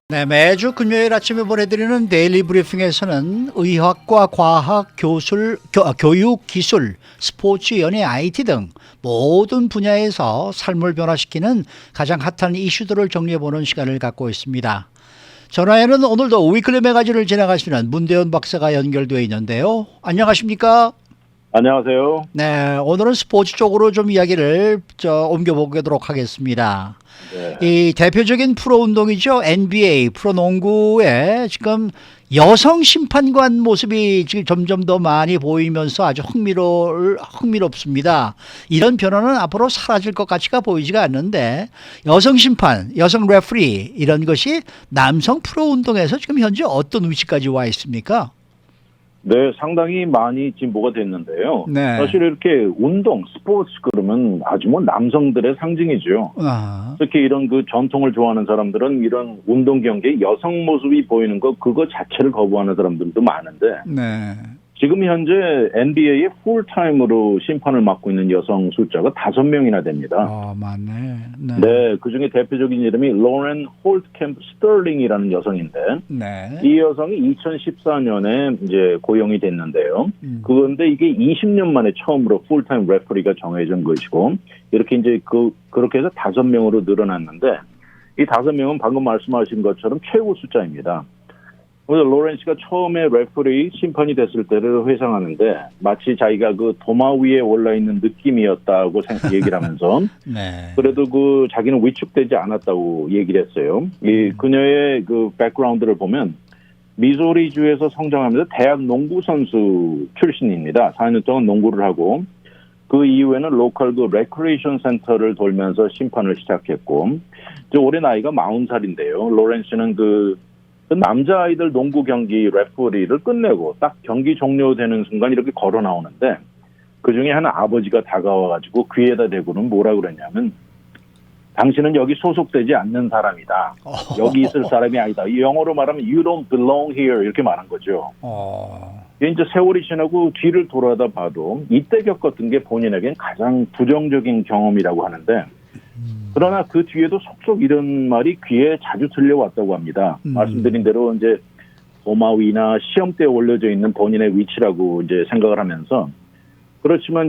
네, 매주 금요일 아침에 보내드리는 데일리 브리핑에서는 의학과 과학, 교육, 기술, 스포츠, 연예, IT 등 모든 분야에서 삶을 변화시키는 가장 핫한 이슈들을 정리해보는 시간을 갖고 있습니다. 전화에는 오늘도 위클리 매거진을 진행하시는 문대현 박사가 연결되어 있는데요. 안녕하십니까? 안녕하세요. 네, 오늘은 스포츠 쪽으로 좀 이야기를 옮겨보도록 하겠습니다. 네. 이 대표적인 프로 운동이죠. NBA 프로농구에 지금 여성 심판관 모습이 지금 점점 더 많이 보이면서 아주 흥미롭습니다. 이런 변화는 앞으로 사라질 것 같이가 보이지가 않는데 여성 심판, 여성 레프리 이런 것이 남성 프로 운동에서 지금 현재 어떤 위치까지 와 있습니까? 네, 상당히 많이 진보가 됐는데요. 네. 사실 이렇게 운동, 스포츠 그러면 아주 남성들의 상징이죠. 특히 이런 그 전통을 좋아하는 사람들은 이런 운동 경기에 여성 모습이 보이는 그거 자체를 거부하는 사람들도 많은데 네. 지금 현재 NBA의 풀타임으로 심판을 맡고 있는 여성 숫자가 5명이나 됩니다. 맞네. 네. 네, 그중에 대표적인 이름이 로렌 홀트캠프 스털링이라는 여성인데 네. 이 여성이 2014년에 이제 고용이 됐는데요. 그런데 이게 20년 만에 처음으로 풀타임 레퍼리가 정해진 것이고 이렇게 이제 그렇게 해서 5명으로 늘어났는데 이 5명은 방금 말씀하신 것처럼 최고 숫자입니다. 그래서 로렌 씨가 처음에 레퍼리 심판이 됐을 때를 회상하는데 마치 자기가 그 도마 위에 올라 있는 느낌이었다고 얘기를 하면서 네. 그래도 자기는 위축되지 않았다고 얘기를 했어요. 이 그녀의 그 백그라운드를 보면 미소리주에서 성장하면서 대학 농구 선수 출신입니다. 4년 동안 농구를 하고 그 이후에는 로컬 레크레이션 센터를 돌면서 심판을 시작했고 올해 나이가 40살인데요. 로렌 씨는 그 남자아이들 농구 경기 레퍼리를 끝내고 딱 경기 종료되는 순간 이렇게 걸어 나오는데 그중에 한 아버지가 다가와가지고 귀에다 대고는 뭐라 그랬냐면 당신은 여기 소속되지 않는 사람이다. 여기 있을 사람이 아니다. 영어로 말하면 you don't belong here 이렇게 말한 거죠. 이제 세월이 지나고 뒤를 돌아다 봐도 이때 겪었던 게 본인에겐 가장 부정적인 경험이라고 하는데 그러나 그 뒤에도 속속 이런 말이 귀에 자주 들려왔다고 합니다. 말씀드린 대로 이제 도마 위나 시험대에 올려져 있는 본인의 위치라고 이제 생각을 하면서 그렇지만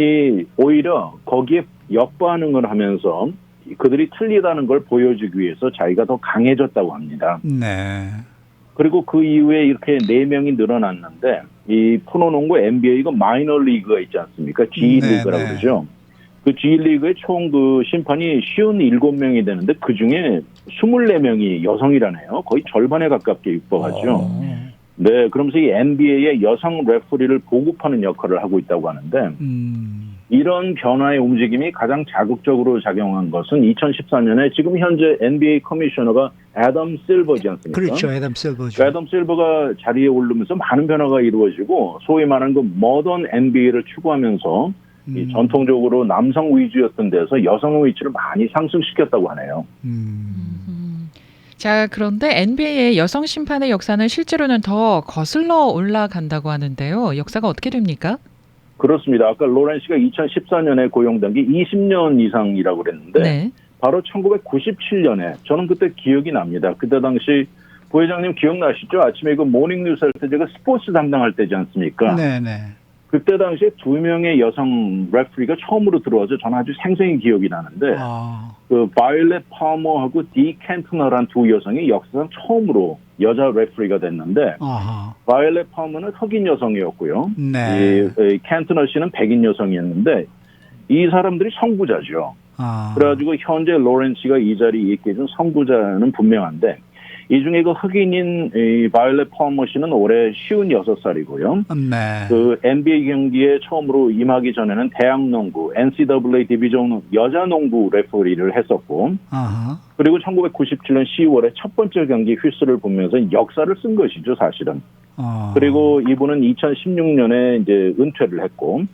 오히려 거기에 역반응을 하면서 그들이 틀리다는 걸 보여주기 위해서 자기가 더 강해졌다고 합니다. 네. 그리고 그 이후에 이렇게 4명이 늘어났는데 이 프로농구 NBA가 마이너 리그가 있지 않습니까? G리그라고 그러죠. 그 G리그의 총 심판이 57명이 되는데 그중에 24명이 여성이라네요. 거의 절반에 가깝게 육박하죠. 네, 그러면서 이 NBA의 여성 레퍼리를 보급하는 역할을 하고 있다고 하는데 이런 변화의 움직임이 가장 자극적으로 작용한 것은 2014년에 지금 현재 NBA 커미셔너가 애덤 실버지 않습니까? 그렇죠. 애덤 실버죠. 애덤 실버가 자리에 오르면서 많은 변화가 이루어지고 소위 말하는 모던 NBA를 추구하면서 이 전통적으로 남성 위주였던 데서 여성 위치를 많이 상승시켰다고 하네요. 자, 그런데 NBA의 여성 심판의 역사는 실제로는 더 거슬러 올라간다고 하는데요. 역사가 어떻게 됩니까? 그렇습니다. 아까 로렌 씨가 2014년에 고용된 게 20년 이상이라고 그랬는데 네. 바로 1997년에 저는 그때 기억이 납니다. 그때 당시 부회장님 기억나시죠? 아침에 모닝 뉴스 할 때 제가 스포츠 담당할 때지 않습니까? 네네. 그때 당시에 2명의 여성 레프리가 처음으로 들어와서 저는 아주 생생히 기억이 나는데 바이올렛 파머하고 디 캔트너라는 2 여성이 역사상 처음으로 여자 레프리가 됐는데 바이올렛 파머는 흑인 여성이었고요. 네. 이 캔트너 씨는 백인 여성이었는데 이 사람들이 선구자죠. 그래가지고 현재 로렌 씨가 이 자리에 있게 해준 선구자는 분명한데 이 중에 흑인인 바이올렛 파머 씨는 올해 56살이고요. 네. 그 NBA 경기에 처음으로 임하기 전에는 대학 농구, NCAA 디비전 여자 농구 레퍼리를 했었고, 그리고 1997년 10월에 첫 번째 경기 휘슬을 보면서 역사를 쓴 것이죠, 사실은. 그리고 이분은 2016년에 이제 은퇴를 했고,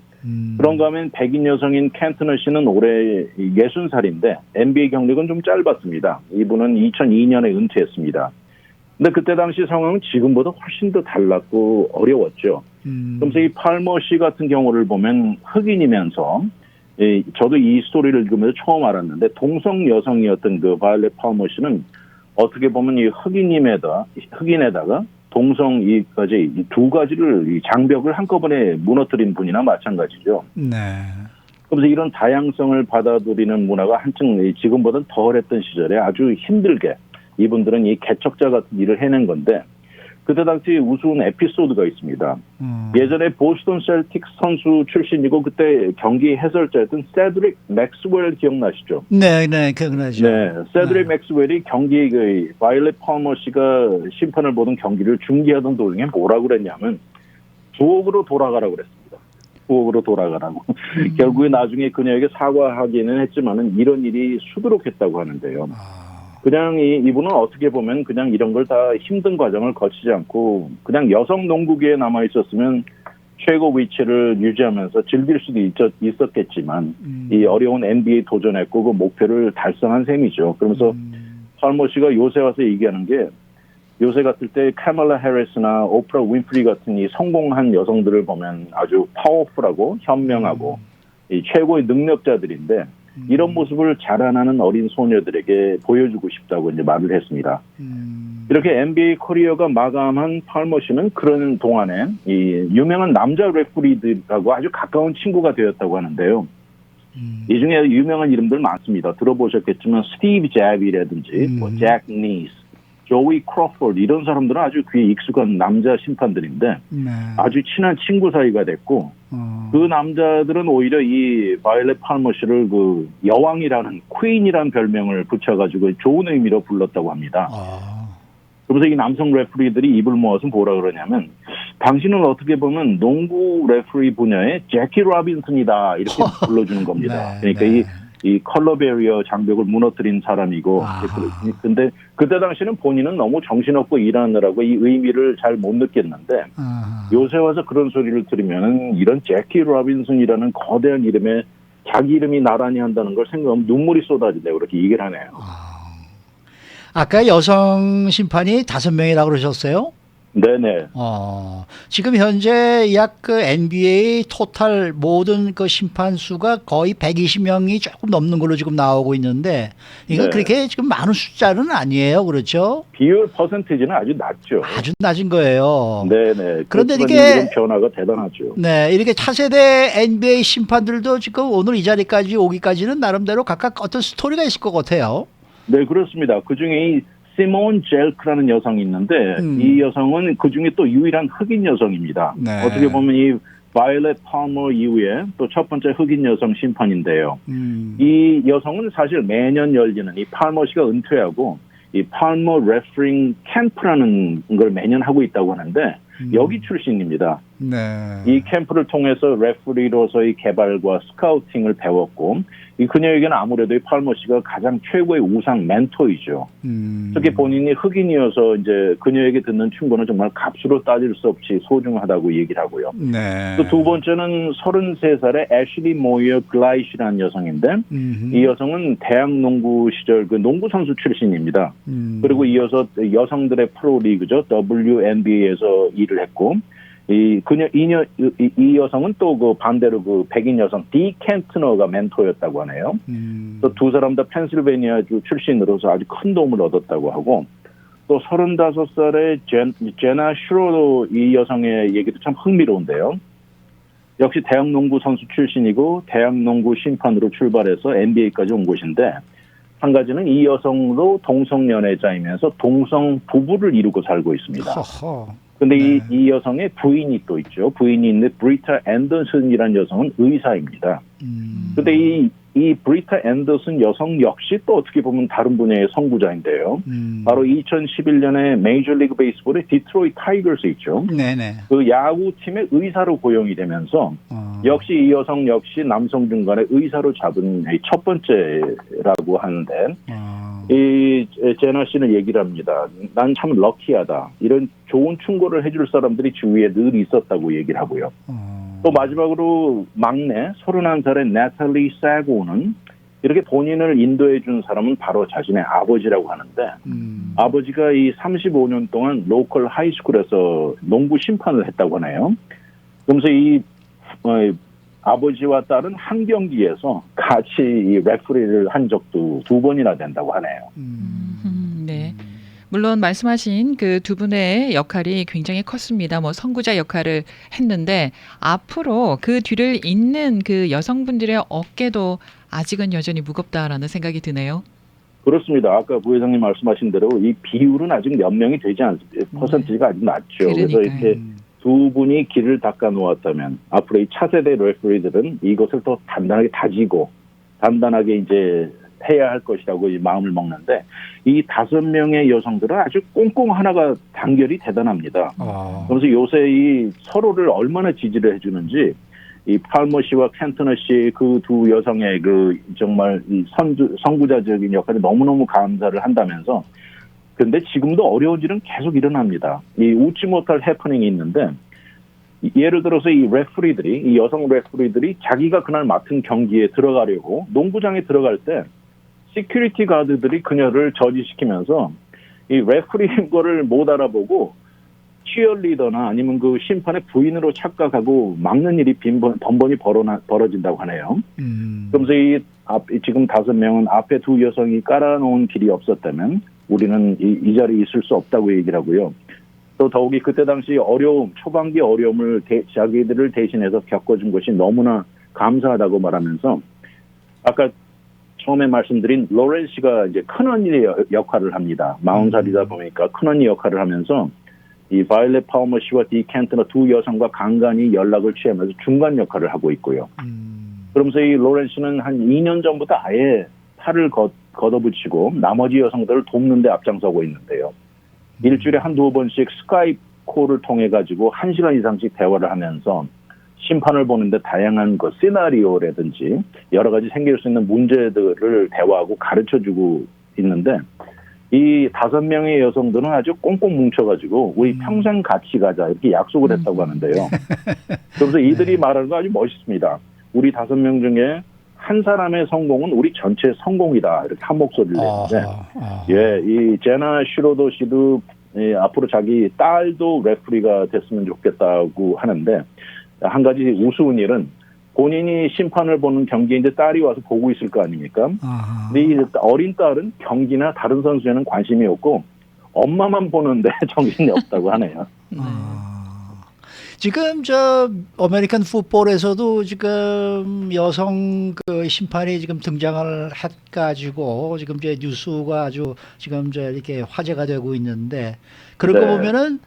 그런가 하면 백인 여성인 캔트너 씨는 올해 60살인데 NBA 경력은 좀 짧았습니다. 이분은 2002년에 은퇴했습니다. 근데 그때 당시 상황은 지금보다 훨씬 더 달랐고 어려웠죠. 그래서 이 팔머 씨 같은 경우를 보면 흑인이면서 저도 이 스토리를 읽으면서 처음 알았는데 동성 여성이었던 그 바이올렛 팔머 씨는 어떻게 보면 이 흑인에다가 동성 이까지 이 두 가지를 이 장벽을 한꺼번에 무너뜨린 분이나 마찬가지죠. 네. 그래서 이런 다양성을 받아들이는 문화가 한층 지금보다는 덜했던 시절에 아주 힘들게 이분들은 이 개척자 같은 일을 해낸 건데 그때 당시 우스운 에피소드가 있습니다. 예전에 보스턴 셀틱스 선수 출신이고 그때 경기 해설자였던 세드릭 맥스웰 기억나시죠? 네, 네, 기억나죠. 네, 세드릭 맥스웰이 경기 바이올렛 팔머 씨가 심판을 보던 경기를 중계하던 도중에 뭐라고 그랬냐면 부엌으로 돌아가라고 그랬습니다. 부엌으로 돌아가라고. 결국에 나중에 그녀에게 사과하기는 했지만은 이런 일이 수두룩했다고 하는데요. 그냥 이분은 어떻게 보면 그냥 이런 걸 다 힘든 과정을 거치지 않고 그냥 여성 농구계에 남아 있었으면 최고 위치를 유지하면서 즐길 수도 있었겠지만 이 어려운 NBA 도전했고 그 목표를 달성한 셈이죠. 그러면서 팔머 씨가 요새 와서 얘기하는 게 요새 같을 때 카멀라 해리스나 오프라 윈프리 같은 이 성공한 여성들을 보면 아주 파워풀하고 현명하고 이 최고의 능력자들인데 이런 모습을 자라나는 어린 소녀들에게 보여주고 싶다고 이제 말을 했습니다. 이렇게 NBA 커리어가 마감한 팔머 씨는 그런 동안에 이 유명한 남자 레프리들하고 아주 가까운 친구가 되었다고 하는데요. 이 중에 유명한 이름들 많습니다. 들어보셨겠지만 스티브 제비라든지 뭐 잭 니스, 조이 크로포드 이런 사람들은 아주 귀에 익숙한 남자 심판들인데 네. 아주 친한 친구 사이가 됐고 그 남자들은 오히려 이 바이올렛 팔머 씨를 그 여왕이라는 퀸이라는 별명을 붙여가지고 좋은 의미로 불렀다고 합니다. 그래서 이 남성 레프리들이 입을 모아서 뭐라 그러냐면 당신은 어떻게 보면 농구 레프리 분야의 제키 로빈슨이다 이렇게 불러주는 겁니다. 네, 그러니까 이 컬러 베리어 장벽을 무너뜨린 사람이고 근데 그때 당시는 본인은 너무 정신없고 일하느라고 이 의미를 잘 못 느꼈는데 요새 와서 그런 소리를 들으면 이런 제키 로빈슨이라는 거대한 이름에 자기 이름이 나란히 한다는 걸 생각하면 눈물이 쏟아진다고 그렇게 얘기를 하네요. 아까 여성 심판이 5명이라고 그러셨어요? 네네. 지금 현재 약 그 NBA 토탈 모든 그 심판 수가 거의 120명이 조금 넘는 걸로 지금 나오고 있는데 이건 네. 그렇게 지금 많은 숫자는 아니에요, 그렇죠? 비율 퍼센티지는 아주 낮죠. 아주 낮은 거예요. 네네. 그런데 이런 이게 변화가 대단하죠. 네, 이렇게 차세대 NBA 심판들도 지금 오늘 이 자리까지 오기까지는 나름대로 각각 어떤 스토리가 있을 것 같아요. 네, 그렇습니다. 그중에 이 시몬 젤크라는 여성이 있는데 이 여성은 그중에 또 유일한 흑인 여성입니다. 네. 어떻게 보면 이 바이올렛 팔머 이후에 또 첫 번째 흑인 여성 심판인데요. 이 여성은 사실 매년 열리는 이 팔머 씨가 은퇴하고 이 팔머 레프링 캠프라는 걸 매년 하고 있다고 하는데 여기 출신입니다. 네. 이 캠프를 통해서 레프리로서의 개발과 스카우팅을 배웠고 이 그녀에게는 아무래도 이 팔머 씨가 가장 최고의 우상 멘토이죠. 특히 본인이 흑인이어서 이제 그녀에게 듣는 충고는 정말 값으로 따질 수 없이 소중하다고 얘기를 하고요. 네. 또 두 번째는 33살의 애슐리 모이어 글라이시라는 여성인데 이 여성은 대학 농구 시절 그 농구 선수 출신입니다. 그리고 이어서 여성들의 프로리그죠. WNBA에서 일을 했고 이 여성은 또 그 반대로 그 백인 여성 디 켄트너가 멘토였다고 하네요. 또 두 사람 다 펜실베니아주 출신으로서 아주 큰 도움을 얻었다고 하고 또 35살의 제나 슈로도 이 여성의 얘기도 참 흥미로운데요. 역시 대학 농구 선수 출신이고 대학 농구 심판으로 출발해서 NBA까지 온 곳인데 한 가지는 이 여성도 동성 연애자이면서 동성 부부를 이루고 살고 있습니다. 그런데 이 여성의 부인이 또 있죠. 부인이 있는 브리타 앤더슨이라는 여성은 의사입니다. 그런데 이 브리타 앤더슨 여성 역시 또 어떻게 보면 다른 분야의 선구자인데요. 바로 2011년에 메이저리그 베이스볼의 디트로이트 타이거스 있죠. 네네. 그 야구팀의 의사로 고용이 되면서 역시 이 여성 역시 남성 중간에 의사로 잡은 첫 번째라고 하는데 이 제나 씨는 얘기를 합니다. 난 참 럭키하다. 이런 좋은 충고를 해줄 사람들이 주위에 늘 있었다고 얘기를 하고요. 또 마지막으로 막내 31살의 나탈리 사고는 이렇게 본인을 인도해 준 사람은 바로 자신의 아버지라고 하는데 아버지가 이 35년 동안 로컬 하이스쿨에서 농구 심판을 했다고 하네요. 그러면서 이 아버지와 딸은 한 경기에서 같이 이 레프리를 한 적도 2번이나 된다고 하네요. 네. 물론 말씀하신 그 두 분의 역할이 굉장히 컸습니다. 뭐 선구자 역할을 했는데 앞으로 그 뒤를 잇는 그 여성분들의 어깨도 아직은 여전히 무겁다라는 생각이 드네요. 그렇습니다. 아까 부회장님 말씀하신 대로 이 비율은 아직 몇 명이 되지 않습니다. 퍼센티지가 아직 낮죠. 그래서 그러니까요. 이렇게 두 분이 길을 닦아 놓았다면 앞으로 이 차세대 레프리들은 이것을 더 단단하게 다지고 단단하게 이제 해야 할 것이라고 이 마음을 먹는데 이 5명의 여성들은 아주 꽁꽁 하나가 단결이 대단합니다. 그래서 요새 이 서로를 얼마나 지지를 해주는지 이 팔머 씨와 캔터너 씨 그 두 여성의 그 정말 이 선구자적인 역할에 너무너무 감사를 한다면서 그런데 지금도 어려운 일은 계속 일어납니다. 이 웃지 못할 해프닝이 있는데 예를 들어서 이 레프리들이 이 여성 레프리들이 자기가 그날 맡은 경기에 들어가려고 농구장에 들어갈 때 시큐리티 가드들이 그녀를 저지시키면서 이 레프리인 거를 못 알아보고 치어리더나 아니면 그 심판의 부인으로 착각하고 막는 일이 번번이 벌어진다고 하네요. 그러면서 지금 5명은 앞에 두 여성이 깔아놓은 길이 없었다면 우리는 이 자리에 있을 수 없다고 얘기를 하고요. 또 더욱이 그때 당시 초반기 어려움을 자기들을 대신해서 겪어준 것이 너무나 감사하다고 말하면서 아까 처음에 말씀드린 로렌 씨가 이제 큰언니의 역할을 합니다. 40살이다 보니까 큰언니 역할을 하면서 이 바이올렛 파우머 씨와 디 캔터너 두 여성과 간간히 연락을 취하면서 중간 역할을 하고 있고요. 그러면서 이 로렌 씨는 한 2년 전부터 아예 팔을 걷어붙이고 나머지 여성들을 돕는 데 앞장서고 있는데요. 일주일에 한두 번씩 스카이프 콜을 통해 가지고 1시간 이상씩 대화를 하면서 심판을 보는데 다양한 그 시나리오라든지 여러 가지 생길 수 있는 문제들을 대화하고 가르쳐주고 있는데 이 5명의 여성들은 아주 꽁꽁 뭉쳐가지고 우리 평생 같이 가자 이렇게 약속을 했다고 하는데요. 그래서 이들이 말하는 거 아주 멋있습니다. 우리 5명 중에 한 사람의 성공은 우리 전체의 성공이다 이렇게 한 목소리를 내는데 예, 이 제나 슈로더 씨도 앞으로 자기 딸도 레프리가 됐으면 좋겠다고 하는데 한 가지 우스운 일은 본인이 심판을 보는 경기에 이제 딸이 와서 보고 있을 거 아닙니까? 근데 이 어린 딸은 경기나 다른 선수에는 관심이 없고 엄마만 보는데 정신이 없다고 하네요. 지금 저 아메리칸 풋볼에서도 지금 여성 그 심판이 지금 등장을 해가지고 지금 이제 뉴스가 아주 지금 이제 이렇게 화제가 되고 있는데 그런 거 보면은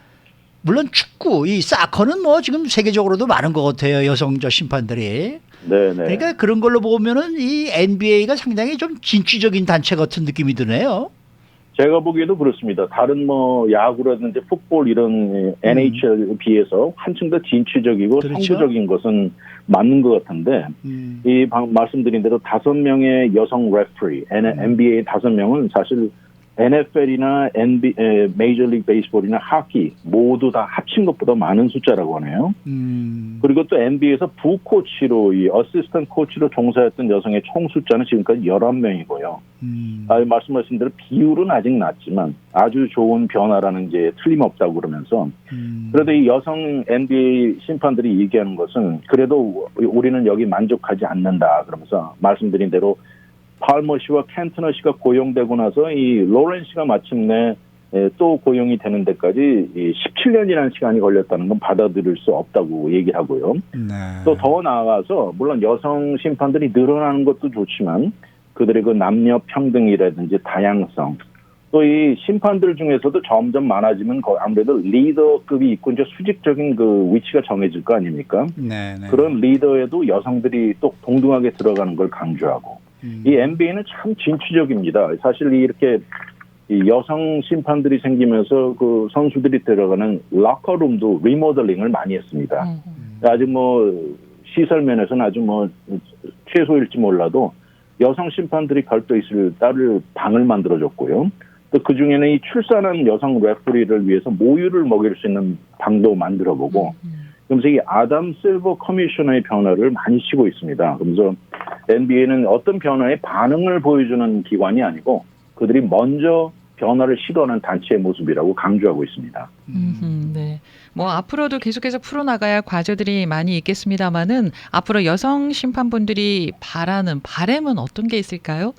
물론 축구, 이 사커는 뭐 지금 세계적으로도 많은 것 같아요. 여성 저 심판들이. 네네. 그러니까 그런 걸로 보면은 이 NBA가 상당히 좀 진취적인 단체 같은 느낌이 드네요. 제가 보기에도 그렇습니다. 다른 뭐 야구라든지 풋볼 이런 NHL에 비해서 한층 더 진취적이고 그렇죠? 선구적인 것은 맞는 것 같은데 말씀드린 대로 5명의 여성 레프리, NBA 5명은 사실 NFL이나 메이저리그 베이스볼이나 하키 모두 다 합친 것보다 많은 숫자라고 하네요. 그리고 또 NBA에서 부코치로 이 어시스턴트 코치로 종사했던 여성의 총 숫자는 지금까지 11명이고요. 말씀하신 대로 비율은 아직 낮지만 아주 좋은 변화라는 게 틀림없다고 그러면서 그래도 이 여성 NBA 심판들이 얘기하는 것은 그래도 우리는 여기 만족하지 않는다 그러면서 말씀드린 대로 팔머 씨와 캔터너 씨가 고용되고 나서 이 로렌 씨가 마침내 또 고용이 되는 데까지 17년이라는 시간이 걸렸다는 건 받아들일 수 없다고 얘기를 하고요. 또 더 나아가서 물론 여성 심판들이 늘어나는 것도 좋지만 그들의 그 남녀 평등이라든지 다양성 또 이 심판들 중에서도 점점 많아지면 아무래도 리더급이 있고 이제 수직적인 그 위치가 정해질 거 아닙니까? 그런 리더에도 여성들이 또 동등하게 들어가는 걸 강조하고 이 NBA는 참 진취적입니다. 사실 이렇게 이 여성 심판들이 생기면서 그 선수들이 들어가는 러커룸도 리모델링을 많이 했습니다. 아직 뭐 시설 면에서는 아주 뭐 최소일지 몰라도 여성 심판들이 별도 있을 따를 방을 만들어줬고요. 또 그 중에는 이 출산한 여성 레프리를 위해서 모유를 먹일 수 있는 방도 만들어보고. 그러면서 이 아담 실버 커미셔너의 변화를 많이 치고 있습니다. 그래서 NBA는 어떤 변화에 반응을 보여주는 기관이 아니고 그들이 먼저 변화를 시도하는 단체의 모습이라고 강조하고 있습니다. 네. 뭐 앞으로도 계속해서 풀어나가야 할 과제들이 많이 있겠습니다만은 앞으로 여성 심판분들이 바라는 바람은 어떤 게 있을까요?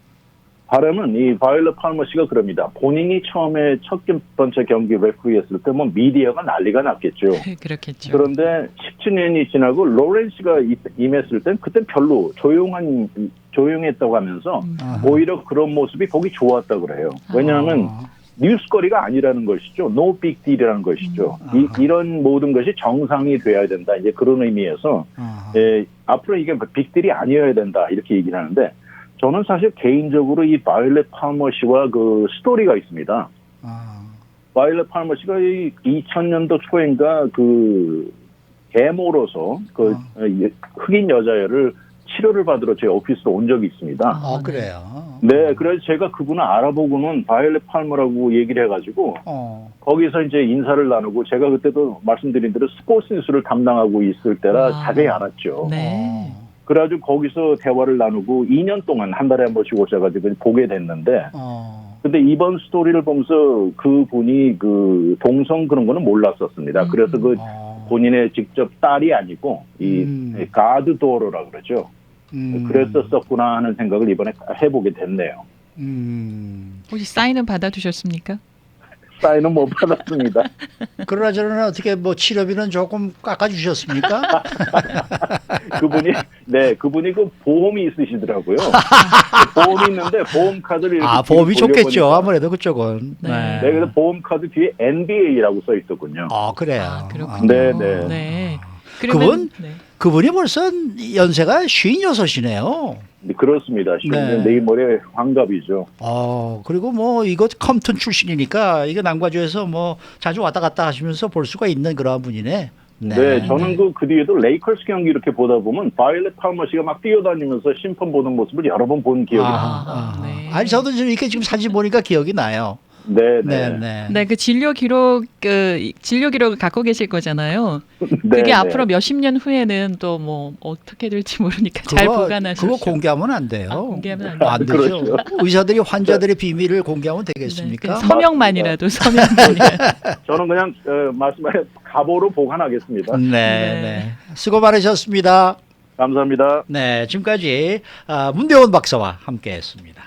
바람은 이 바이올렛 팔머 씨가 그럽니다. 본인이 처음에 첫 번째 경기 레프리했을 때 뭐 미디어가 난리가 났겠죠. 그렇겠죠. 그런데 17년이 지나고 로렌 씨가 임했을 땐 그때 별로 조용했다고 하면서 아하. 오히려 그런 모습이 보기 좋았다고 그래요. 왜냐하면 뉴스거리가 아니라는 것이죠. No big deal이라는 것이죠. 이런 모든 것이 정상이 돼야 된다. 이제 그런 의미에서 앞으로 이게 빅딜이 아니어야 된다. 이렇게 얘기를 하는데 저는 사실 개인적으로 이 바이올렛 팔머 씨와 그 스토리가 있습니다. 바이올렛 팔머 씨가 2000년도 초인가 그 계모로서 그 흑인 여자애를 치료를 받으러 제 오피스로 온 적이 있습니다. 그래요. 네, 그래서 제가 그분을 알아보고는 바이올렛 팔머라고 얘기를 해가지고 거기서 이제 인사를 나누고 제가 그때도 말씀드린 대로 스포츠 뉴스를 담당하고 있을 때라 자세히 알았죠. 네. 그래가지고 거기서 대화를 나누고 2년 동안 한 달에 한 번씩 오셔가지고 보게 됐는데 근데 이번 스토리를 보면서 그분이 그 동성 그런 거는 몰랐었습니다. 그래서 그 본인의 직접 딸이 아니고 이 가드도어라고 그러죠. 그랬었구나 하는 생각을 이번에 해보게 됐네요. 혹시 사인은 받아두셨습니까? 사인은 못 받았습니다. 그러나 저러나 어떻게 뭐 치료비는 조금 깎아주셨습니까? 그분이 그 보험이 있으시더라고요. 보험이 있는데 보험 카드를 이렇게 보험이 좋겠죠. 돌려보니까. 아무래도 그쪽은. 네. 네, 그래서 보험 카드 뒤에 NBA라고 써 있더군요. 그래요. 그렇군요. 네. 네. 그분? 그분이 벌써 연세가 56이네요. 네, 그렇습니다. 네. 내일 모레 환갑이죠. 그리고 뭐 이거 컴튼 출신이니까 이거 남과주에서 뭐 자주 왔다 갔다 하시면서 볼 수가 있는 그런 분이네. 네, 저는 그 뒤에도 레이커스 경기 이렇게 보다 보면 바이올렛 팔머 씨가 막 뛰어다니면서 심판 보는 모습을 여러 번 본 기억이 납니다. 네. 아니 저도 이렇게 지금 사진 보니까 기억이 나요. 네, 그 진료 기록을 갖고 계실 거잖아요. 그게 앞으로 몇십 년 후에는 또 뭐 어떻게 될지 모르니까 잘 보관하십시오. 그거 공개하면 안 돼요. 공개하면 안 돼요. 안 되죠. 그렇죠. 의사들이 환자들의 비밀을 공개하면 되겠습니까? 네, 서명만이라도 서명만이라도. 저는 그냥 말씀하신 가보로 보관하겠습니다. 네. 수고 많으셨습니다. 감사합니다. 네, 지금까지 문대원 박사와 함께했습니다.